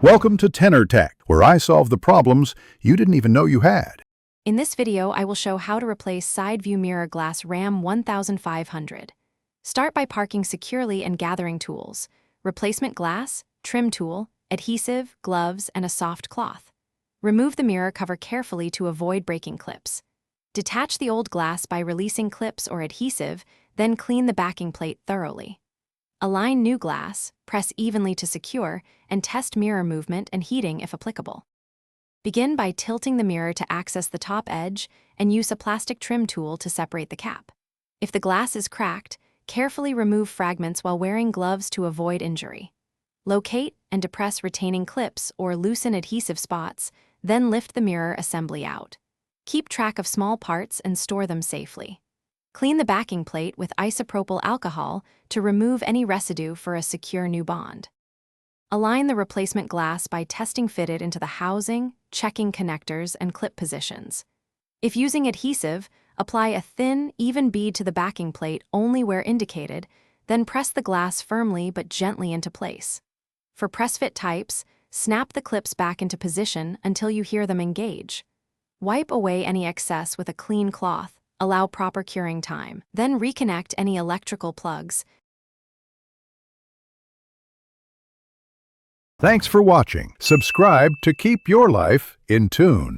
Welcome to Tenor Tech, where I solve the problems you didn't even know you had. In this video, I will show how to replace side view mirror glass RAM 1500. Start by parking securely and gathering tools: replacement glass, trim tool, adhesive, gloves, and a soft cloth. Remove the mirror cover carefully to avoid breaking clips. Detach the old glass by releasing clips or adhesive, then clean the backing plate thoroughly. Align new glass, press evenly to secure, and test mirror movement and heating if applicable. Begin by tilting the mirror to access the top edge and use a plastic trim tool to separate the cap. If the glass is cracked, carefully remove fragments while wearing gloves to avoid injury. Locate and depress retaining clips or loosen adhesive spots, then lift the mirror assembly out. Keep track of small parts and store them safely. Clean the backing plate with isopropyl alcohol to remove any residue for a secure new bond. Align the replacement glass by testing fitted into the housing, checking connectors, and clip positions. If using adhesive, apply a thin, even bead to the backing plate only where indicated, then press the glass firmly but gently into place. For press-fit types, snap the clips back into position until you hear them engage. Wipe away any excess with a clean cloth. Allow proper curing time. Then reconnect any electrical plugs. Thanks for watching. Subscribe to keep your life in tune.